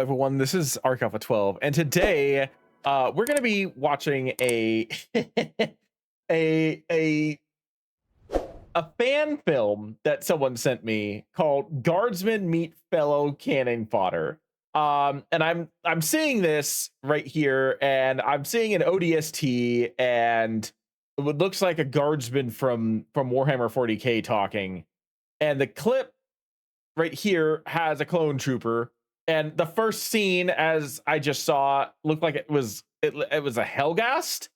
everyone, this is Arc Alpha 12, and today we're going to be watching a a fan film that someone sent me called Guardsman Meet Fellow Cannon Fodder. And I'm seeing this right here, and I'm seeing an ODST, and it looks like a guardsman from Warhammer 40k talking, and the clip right here has a clone trooper. And the first scene, as I just saw, looked like it was a Helghast,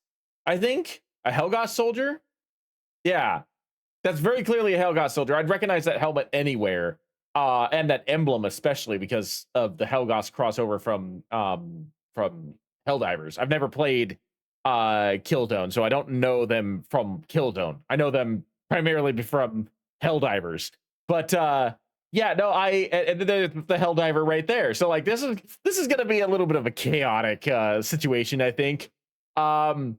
I think, a Helghast soldier. Yeah, that's very clearly a Helghast soldier. I'd recognize that helmet anywhere, and that emblem especially because of the Helghast crossover from Helldivers. I've never played Killzone, so I don't know them from Killzone. I know them primarily from Helldivers, but yeah, no, and the Helldiver right there. So like this is gonna be a little bit of a chaotic situation, I think. I'm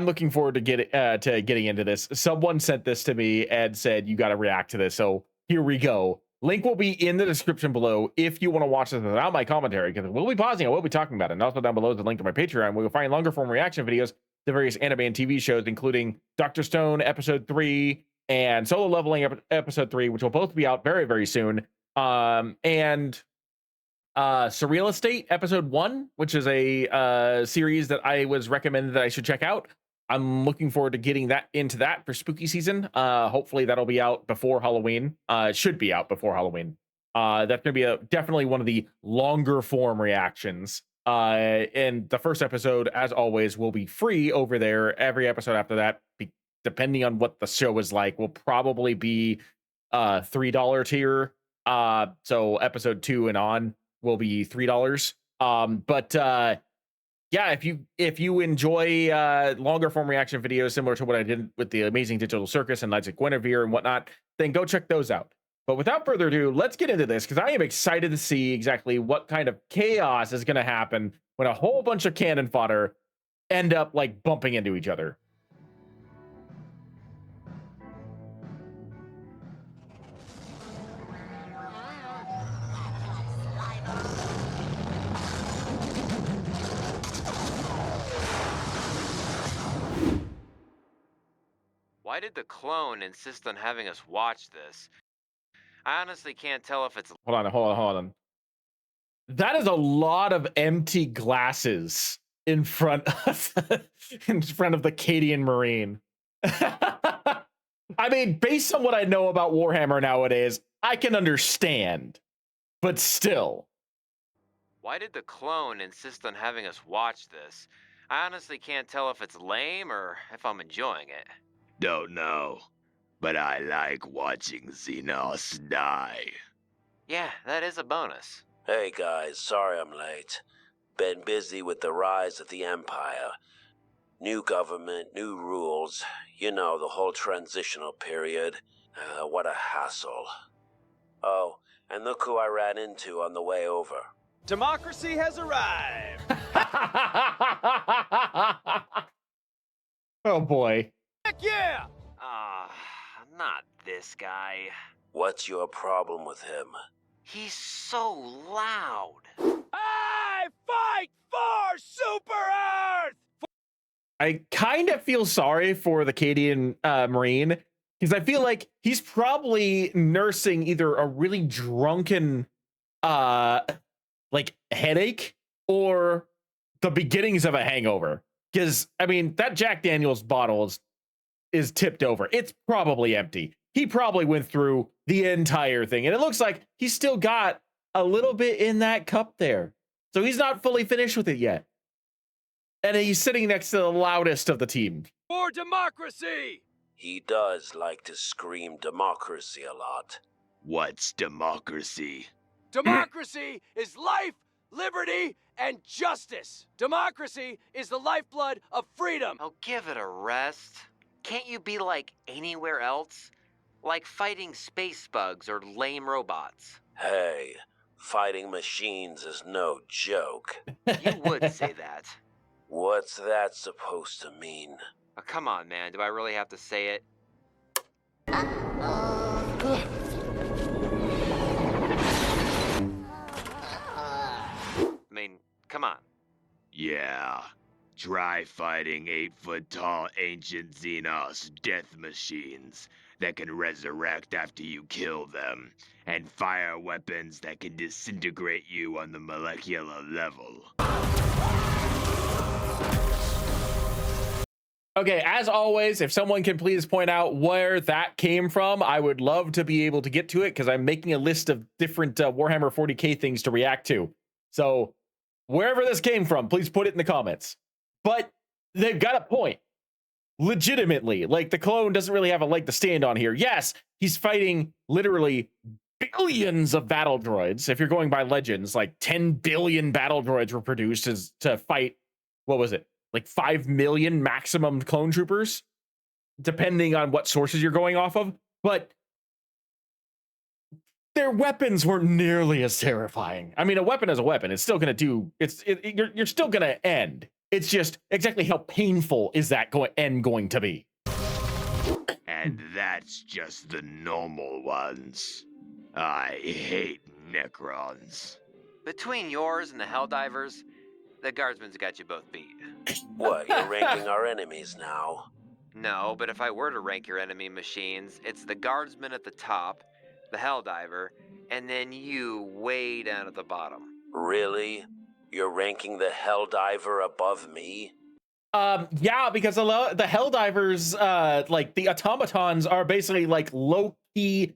looking forward to getting into this. Someone sent this to me and said you got to react to this. So here we go. Link will be in the description below if you want to watch this without my commentary, because we'll be pausing. I will be talking about it. And also down below is the link to my Patreon, where you'll find longer form reaction videos to various anime and TV shows, including Dr. Stone episode 3 and Solo Leveling episode 3, which will both be out very, very soon. And Surreal Estate episode 1, which is a series that I was recommended that I should check out. I'm looking forward to getting into that for spooky season. Hopefully that'll be out before Halloween. It should be out before Halloween. That's gonna be definitely one of the longer form reactions. And the first episode, as always, will be free over there. Every episode after that, depending on what the show is like, will probably be $3 tier. So episode 2 and on will be $3. Yeah, if you enjoy longer form reaction videos similar to what I did with the Amazing Digital Circus and Knights of Guinevere and whatnot, then go check those out. But without further ado, let's get into this, because I am excited to see exactly what kind of chaos is going to happen when a whole bunch of cannon fodder end up like bumping into each other. Why did the clone insist on having us watch this? I honestly can't tell if it's... Hold on. That is a lot of empty glasses in front of the Cadian Marine. I mean, based on what I know about Warhammer nowadays, I can understand, but still. Why did the clone insist on having us watch this? I honestly can't tell if it's lame or if I'm enjoying it. Don't know, but I like watching Xenos die. Yeah, that is a bonus. Hey guys, sorry I'm late. Been busy with the rise of the Empire. New government, new rules. You know, the whole transitional period. What a hassle. Oh, and look who I ran into on the way over. Democracy has arrived! Oh boy. Heck yeah! Not this guy. What's your problem with him? He's so loud. I fight for Super Earth! I kind of feel sorry for the Cadian Marine, because I feel like he's probably nursing either a really drunken like headache or the beginnings of a hangover. Because I mean, that Jack Daniels bottle is tipped over. It's probably empty. He probably went through the entire thing, and it looks like he's still got a little bit in that cup there. So he's not fully finished with it yet. And he's sitting next to the loudest of the team. For democracy! He does like to scream democracy a lot. What's democracy? Democracy is life, liberty, and justice. Democracy is the lifeblood of freedom. Oh, give it a rest. Can't you be like anywhere else? Like fighting space bugs or lame robots. Hey, fighting machines is no joke. You would say that. What's that supposed to mean? Oh, come on, man. Do I really have to say it? Come on. Yeah. Try fighting 8-foot-tall ancient Xenos death machines that can resurrect after you kill them, and fire weapons that can disintegrate you on the molecular level. Okay, as always, if someone can please point out where that came from, I would love to be able to get to it, because I'm making a list of different Warhammer 40k things to react to. So wherever this came from, please put it in the comments. But they've got a point. Legitimately, like, the clone doesn't really have a leg to stand on here. Yes, he's fighting literally billions of battle droids. If you're going by legends, like 10 billion battle droids were produced to fight, what was it? Like 5 million maximum clone troopers, depending on what sources you're going off of. But their weapons weren't nearly as terrifying. I mean, a weapon is a weapon. It's still going to do, you're still going to end. It's just exactly how painful is that going to be. And that's just the normal ones. I hate Necrons. Between yours and the Helldivers, the Guardsman's got you both beat. What, you're ranking our enemies now? No, but if I were to rank your enemy machines, it's the Guardsman at the top, the Helldiver, and then you way down at the bottom. Really? You're ranking the Helldiver above me? Yeah, because the Helldivers, like the automatons, are basically like low-key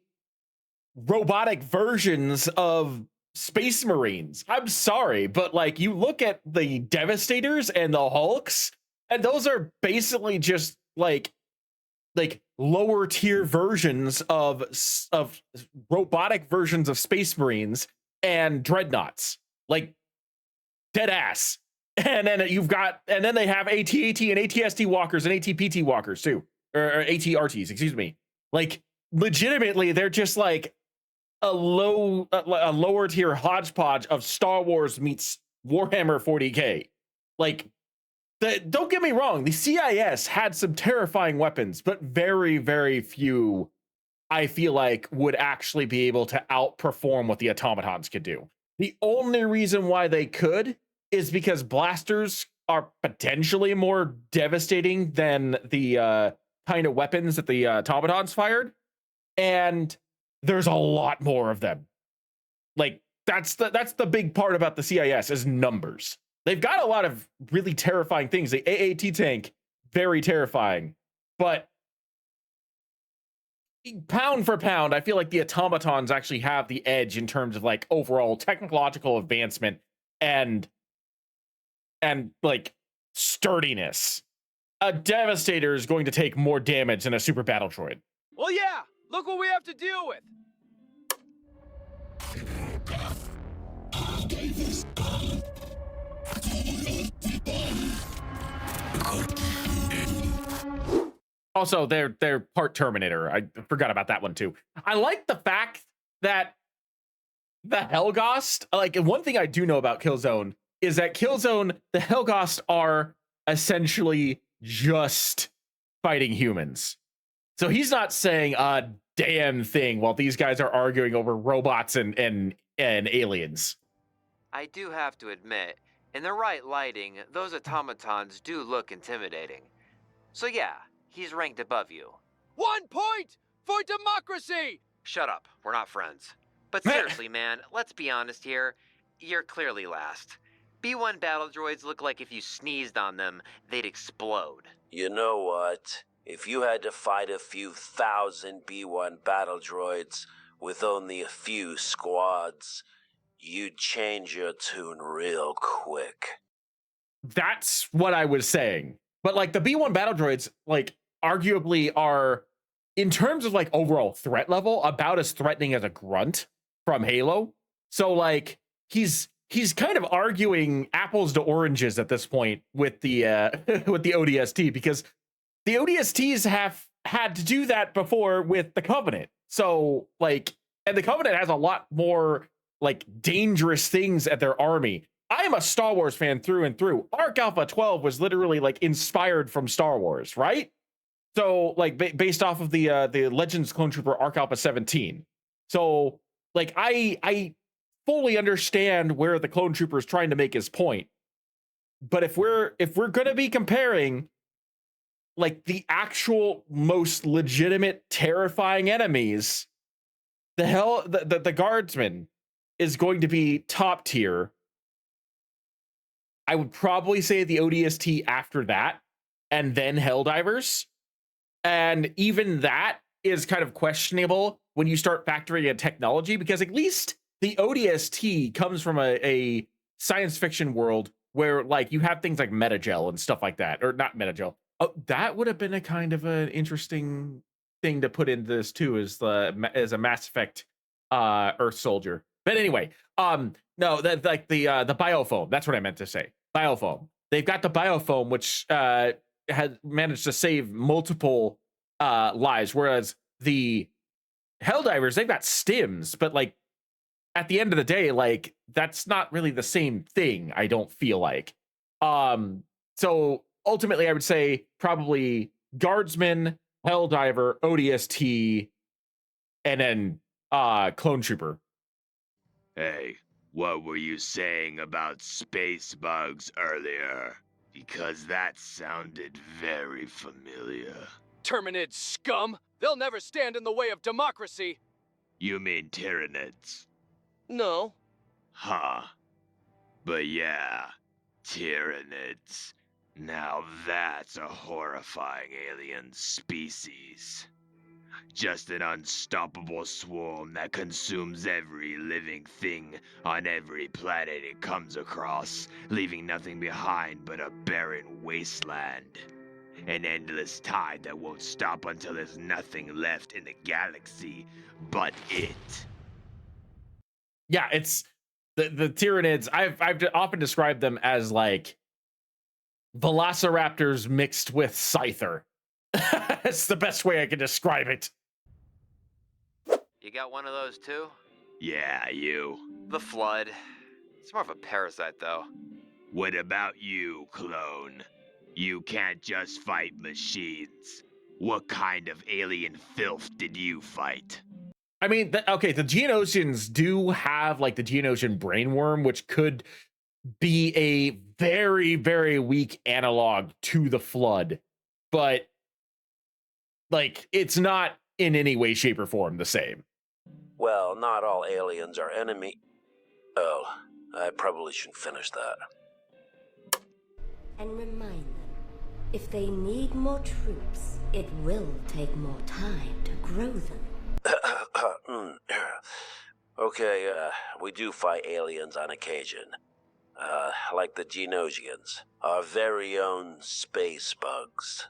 robotic versions of Space Marines. I'm sorry, but like, you look at the Devastators and the Hulks, and those are basically just like lower tier versions of robotic versions of Space Marines and Dreadnoughts. Like, dead ass. And then then they have AT-AT and AT-ST walkers and AT-PT walkers too, or AT-RTs, excuse me. Like, legitimately, they're just like a lower tier hodgepodge of Star Wars meets Warhammer 40k. Like, don't get me wrong, the CIS had some terrifying weapons, but very, very few, I feel like, would actually be able to outperform what the automatons could do. The only reason why they could is because blasters are potentially more devastating than the kind of weapons that the automatons fired, and there's a lot more of them. Like, that's the big part about the CIS is numbers. They've got a lot of really terrifying things. The AAT tank, very terrifying, but pound for pound, I feel like the automatons actually have the edge in terms of like overall technological advancement and like sturdiness. A Devastator is going to take more damage than a super battle droid. Well, yeah, look what we have to deal with. Also, they're part Terminator. I forgot about that one too. I like the fact that the Helghost, like, one thing I do know about Killzone is that Killzone, the Helghost are essentially just fighting humans. So he's not saying a damn thing while these guys are arguing over robots and aliens. I do have to admit, in the right lighting, those automatons do look intimidating. So yeah, he's ranked above you. 1 point for democracy! Shut up, we're not friends. But seriously, man, let's be honest here. You're clearly last. B1 battle droids look like if you sneezed on them, they'd explode. You know what? If you had to fight a few thousand B1 battle droids with only a few squads, you'd change your tune real quick. That's what I was saying. But like, the B1 battle droids, like, arguably are, in terms of like overall threat level, about as threatening as a grunt from Halo. So like, he's kind of arguing apples to oranges at this point with the with the ODST, because the ODSTs have had to do that before with the Covenant. So like, and the Covenant has a lot more like dangerous things at their army. I am a Star Wars fan through and through. Arc Alpha 12 was literally like inspired from Star Wars, right? So like based off of the Legends Clone Trooper Arc Alpha 17. So like, I fully understand where the clone trooper is trying to make his point. But if we're gonna be comparing like the actual most legitimate terrifying enemies, the Guardsman is going to be top tier. I would probably say the ODST after that, and then Helldivers. And even that is kind of questionable when you start factoring in technology, because at least the ODST comes from a science fiction world where like you have things like metagel and stuff like that, or not metagel. Oh, that would have been a kind of an interesting thing to put into this too, as a Mass Effect Earth soldier. But anyway, no, that like the biofoam. That's what I meant to say. Biofoam. They've got the biofoam, which has managed to save multiple lives, whereas the Helldivers, they've got stims, but like at the end of the day, like that's not really the same thing, I don't feel like. So ultimately I would say probably Guardsman, Helldiver, ODST, and then Clone Trooper. Hey, what were you saying about space bugs earlier? Because that sounded very familiar. Terminid scum! They'll never stand in the way of democracy! You mean Tyranids? No. Huh. But yeah, Tyranids. Now that's a horrifying alien species. Just an unstoppable swarm that consumes every living thing on every planet it comes across, leaving nothing behind but a barren wasteland. An endless tide that won't stop until there's nothing left in the galaxy but it. Yeah, it's the Tyranids. I've often described them as like Velociraptors mixed with Scyther. That's the best way I can describe it. You got one of those too? Yeah, you. The Flood. It's more of a parasite, though. What about you, clone? You can't just fight machines. What kind of alien filth did you fight? I mean, okay, the Geonosians do have like the Geonosian brainworm, which could be a very, very weak analog to the Flood, but like it's not in any way, shape, or form the same. Well, not all aliens are enemy. Oh, I probably shouldn't finish that. And remind them, if they need more troops, it will take more time to grow them. Okay, we do fight aliens on occasion. Like the Geonosians, our very own space bugs.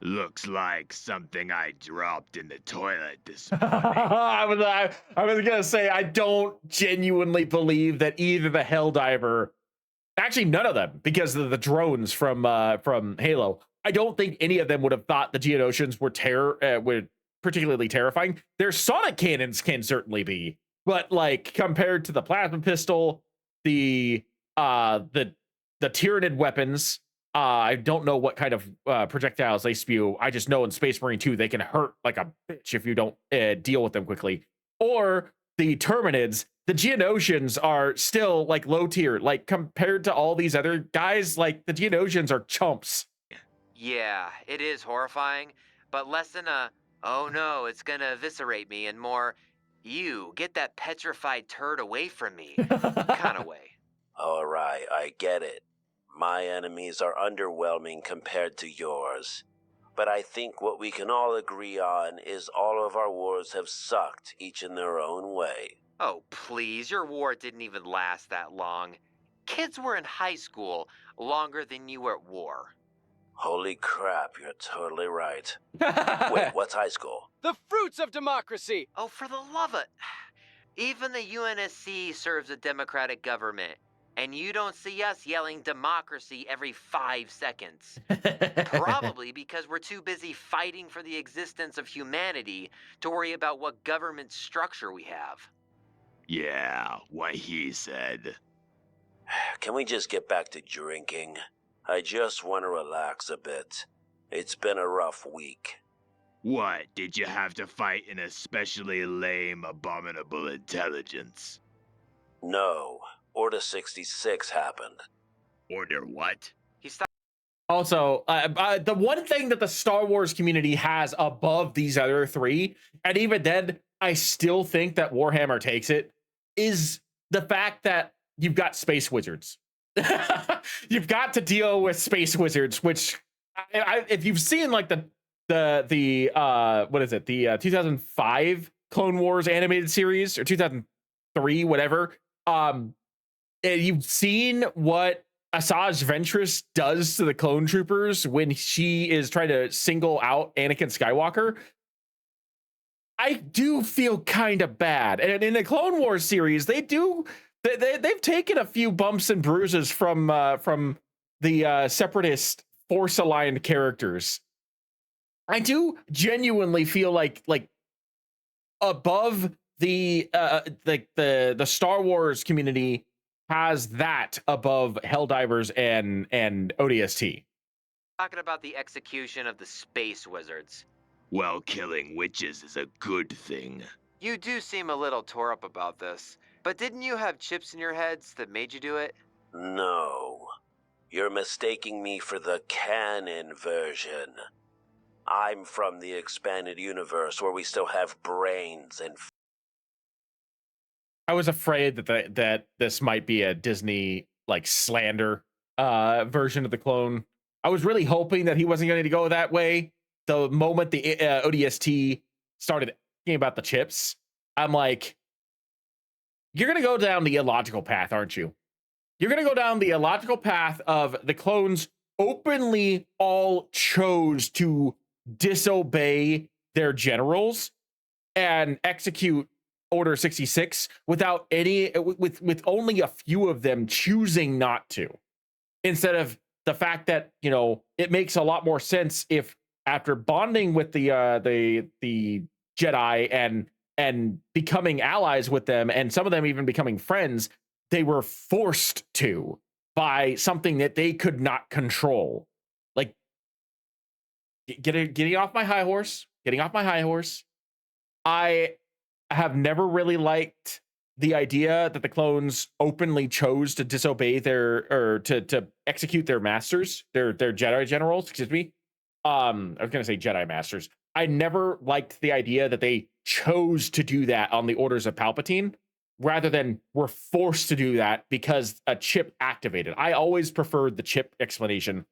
Looks like something I dropped in the toilet this morning. I was gonna say I don't genuinely believe that either the Helldiver, actually none of them, because of the drones from Halo. I don't think any of them would have thought the Geonosians were particularly terrifying. Their sonic cannons can certainly be, but like compared to the plasma pistol, the Tyranid weapons. I don't know what kind of projectiles they spew. I just know in Space Marine 2, they can hurt like a bitch if you don't deal with them quickly. Or the Terminids, the Geonosians are still like low tier. Like compared to all these other guys, like the Geonosians are chumps. Yeah, it is horrifying, but less than a, oh no, it's gonna eviscerate me, and more, you, get that petrified turd away from me kind of way. Alright, I get it. My enemies are underwhelming compared to yours. But I think what we can all agree on is all of our wars have sucked, each in their own way. Oh, please, your war didn't even last that long. Kids were in high school longer than you were at war. Holy crap, you're totally right. Wait, what's high school? The fruits of democracy! Oh, for the love of... Even the UNSC serves a democratic government. And you don't see us yelling democracy every 5 seconds. Probably because we're too busy fighting for the existence of humanity to worry about what government structure we have. Yeah, what he said. Can we just get back to drinking? I just want to relax a bit. It's been a rough week. What, did you have to fight an especially lame, abominable intelligence? No, Order 66 happened. Order what? He stopped. Also, the one thing that the Star Wars community has above these other three, and even then, I still think that Warhammer takes it, is the fact that you've got space wizards. You've got to deal with space wizards, which, if you've seen like the what is it, the 2005 Clone Wars animated series or 2003, whatever, you've seen what Asajj Ventress does to the clone troopers when she is trying to single out Anakin Skywalker. I do feel kind of bad. And in the Clone Wars series, they've taken a few bumps and bruises from the separatist Force aligned characters. I do genuinely feel like above the Star Wars community has that above Helldivers and ODST. Talking about the execution of the space wizards. Well, killing witches is a good thing. You do seem a little tore up about this, but didn't you have chips in your heads that made you do it? No. You're mistaking me for the canon version. I'm from the expanded universe where we still have brains and... I was afraid that this might be a Disney like slander version of the clone. I was really hoping that he wasn't going to go that way. The moment the ODST started thinking about the chips, I'm like, you're going to go down the illogical path, aren't you? You're going to go down the illogical path of the clones openly all chose to disobey their generals and execute Order 66 without any, with only a few of them choosing not to, instead of the fact that, you know, it makes a lot more sense if after bonding with the Jedi and becoming allies with them, and some of them even becoming friends, they were forced to by something that they could not control. Like getting off my high horse, I have never really liked the idea that the clones openly chose to disobey or to execute their masters, their Jedi generals, excuse me. I was gonna say Jedi masters. I never liked the idea that they chose to do that on the orders of Palpatine, rather than were forced to do that because a chip activated. I always preferred the chip explanation,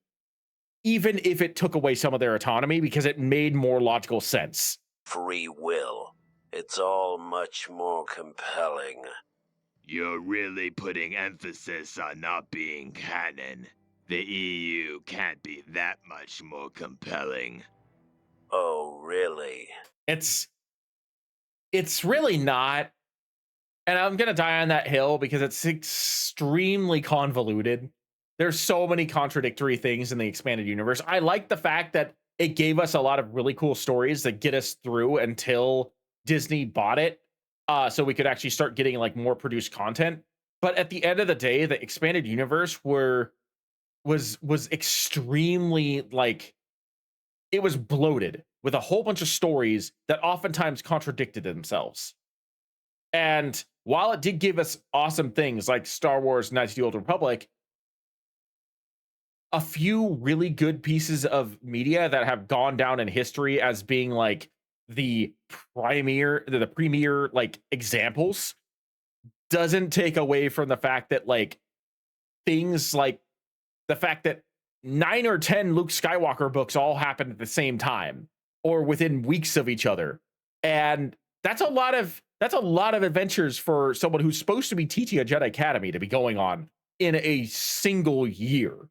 even if it took away some of their autonomy, because it made more logical sense. Free will. It's all much more compelling. You're really putting emphasis on not being canon. The EU can't be that much more compelling. Oh, really? It's really not. And I'm going to die on that hill because it's extremely convoluted. There's so many contradictory things in the expanded universe. I like the fact that it gave us a lot of really cool stories that get us through until Disney bought it, so we could actually start getting like more produced content. But at the end of the day, the expanded universe was extremely, like, it was bloated with a whole bunch of stories that oftentimes contradicted themselves. And while it did give us awesome things like Star Wars Knights of the Old Republic, a few really good pieces of media that have gone down in history as being like the premier like examples doesn't take away from the fact that like things like the fact that 9 or 10 Luke Skywalker books all happened at the same time or within weeks of each other. And that's a lot of adventures for someone who's supposed to be teaching a Jedi Academy to be going on in a single year.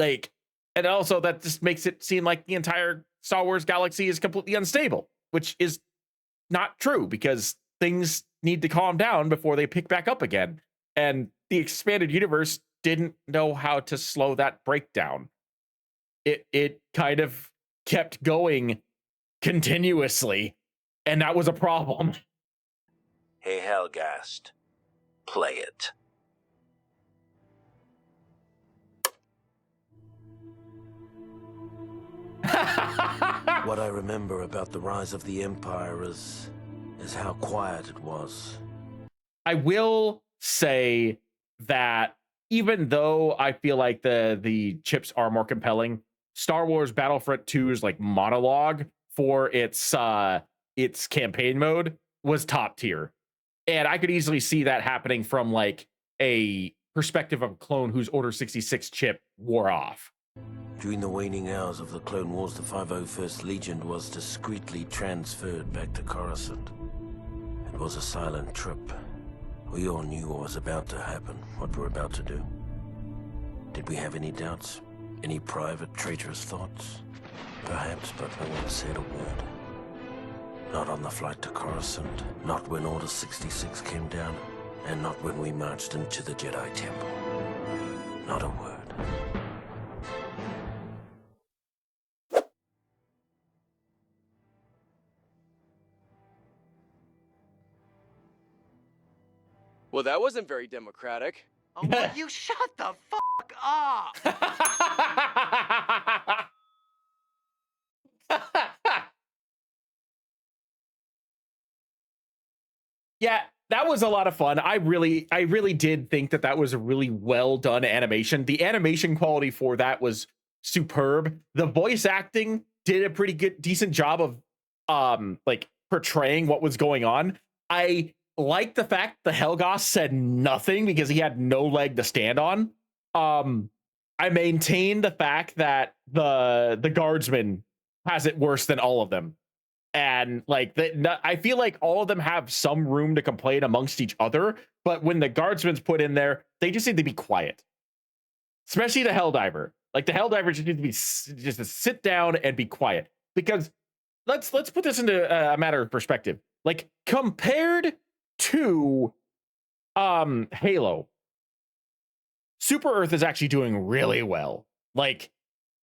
Like, and also that just makes it seem like the entire Star Wars galaxy is completely unstable, which is not true because things need to calm down before they pick back up again. And the expanded universe didn't know how to slow that breakdown. It kind of kept going continuously, and that was a problem. Hey, Helgast. Play it. What I remember about the rise of the Empire is how quiet it was. I will say that even though I feel like the chips are more compelling, Star Wars Battlefront 2's like monologue for its campaign mode was top tier. And I could easily see that happening from like a perspective of a clone whose Order 66 chip wore off. During the waning hours of the Clone Wars, the 501st Legion was discreetly transferred back to Coruscant. It was a silent trip. We all knew what was about to happen, what we're about to do. Did we have any doubts? Any private, traitorous thoughts? Perhaps, but no one said a word. Not on the flight to Coruscant, not when Order 66 came down, and not when we marched into the Jedi Temple. Not a word. Well, that wasn't very democratic. Oh, will you shut the fuck up? Yeah, that was a lot of fun. I really did think that was a really well done animation. The animation quality for that was superb. The voice acting did a pretty decent job of like portraying what was going on. I like the fact the Helgoss said nothing because he had no leg to stand on. I maintain the fact that the Guardsman has it worse than all of them. And like I feel like all of them have some room to complain amongst each other, but when the Guardsman's put in there, they just need to be quiet. Especially the Helldiver. Like the Helldiver just needs to be just to sit down and be quiet. Because let's put this into a matter of perspective. Like compared to Halo, Super Earth is actually doing really well. Like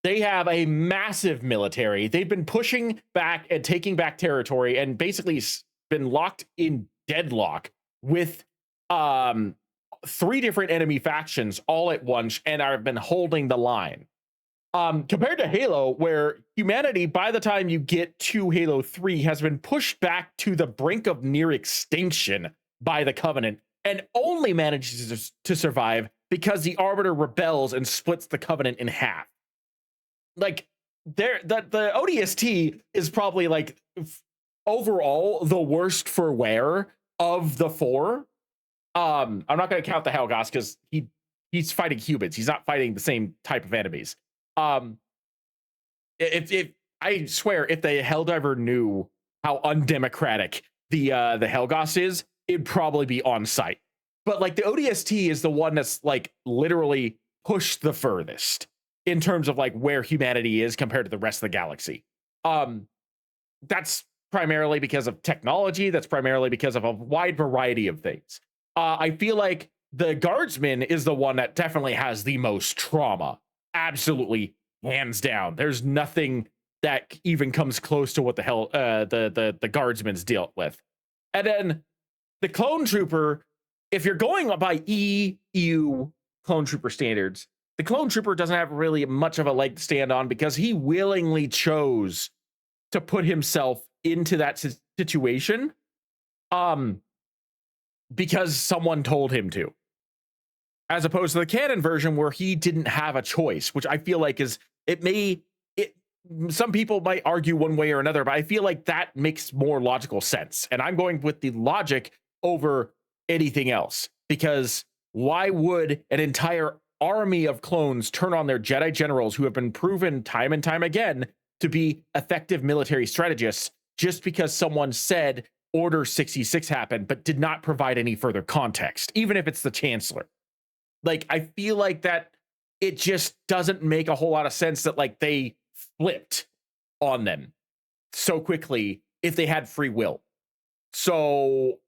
they have a massive military. They've been pushing back and taking back territory and basically been locked in deadlock with 3 different enemy factions all at once and have been holding the line. Compared to Halo, where humanity, by the time you get to Halo 3, has been pushed back to the brink of near extinction by the Covenant and only manages to survive because the Arbiter rebels and splits the Covenant in half. Like, the ODST is probably like overall the worst for wear of the 4. I'm not going to count the Helgoss because he's fighting humans. He's not fighting the same type of enemies. If I swear, if the Helldiver knew how undemocratic the Helgoss is, it'd probably be on site. But like the ODST is the one that's like literally pushed the furthest in terms of like where humanity is compared to the rest of the galaxy. That's primarily because of technology. That's primarily because of a wide variety of things. I feel like the Guardsman is the one that definitely has the most trauma. Absolutely, hands down. There's nothing that even comes close to what the hell the Guardsman's dealt with. And then the Clone Trooper, if you're going by EU Clone Trooper standards, the Clone Trooper doesn't have really much of a leg to stand on because he willingly chose to put himself into that situation because someone told him to. As opposed to the canon version where he didn't have a choice, which I feel like some people might argue one way or another, but I feel like that makes more logical sense. And I'm going with the logic over anything else, because why would an entire army of clones turn on their Jedi generals who have been proven time and time again to be effective military strategists just because someone said Order 66 happened, but did not provide any further context, even if it's the Chancellor? Like, I feel like that it just doesn't make a whole lot of sense that like they flipped on them so quickly if they had free will. So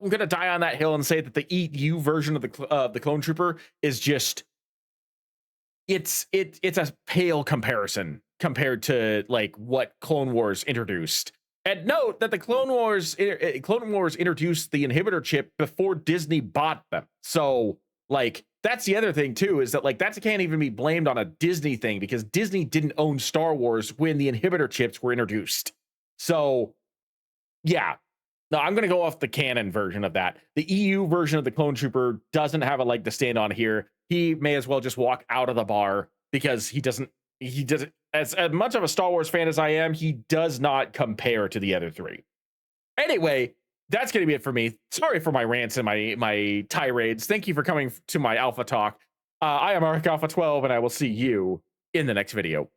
I'm gonna die on that hill and say that the EU version of the Clone Trooper is just it's a pale comparison compared to like what Clone Wars introduced. And note that the Clone Wars introduced the inhibitor chip before Disney bought them. So like that's the other thing too, is that like that can't even be blamed on a Disney thing because Disney didn't own Star Wars when the inhibitor chips were introduced. So yeah, no, I'm going to go off the canon version of that. The EU version of the clone trooper doesn't have a leg to stand on here. He may as well just walk out of the bar because he doesn't, as much of a Star Wars fan as I am, he does not compare to the other three. Anyway, that's going to be it for me. Sorry for my rants and my tirades. Thank you for coming to my Alpha Talk. I am Arc Alpha 12, and I will see you in the next video.